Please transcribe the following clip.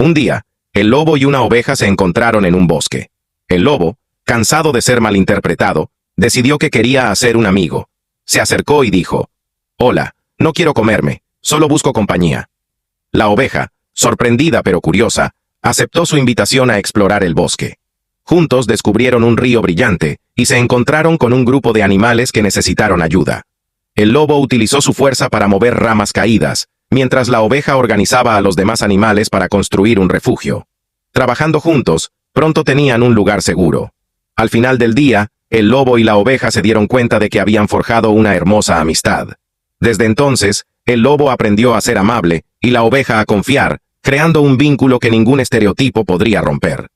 Un día, el lobo y una oveja se encontraron en un bosque. El lobo, cansado de ser malinterpretado, decidió que quería hacer un amigo. Se acercó y dijo: «Hola, no quiero comerme, solo busco compañía». La oveja, sorprendida pero curiosa, aceptó su invitación a explorar el bosque. Juntos descubrieron un río brillante y se encontraron con un grupo de animales que necesitaron ayuda. El lobo utilizó su fuerza para mover ramas caídas, mientras la oveja organizaba a los demás animales para construir un refugio. Trabajando juntos, pronto tenían un lugar seguro. Al final del día, el lobo y la oveja se dieron cuenta de que habían forjado una hermosa amistad. Desde entonces, el lobo aprendió a ser amable y la oveja a confiar, creando un vínculo que ningún estereotipo podría romper.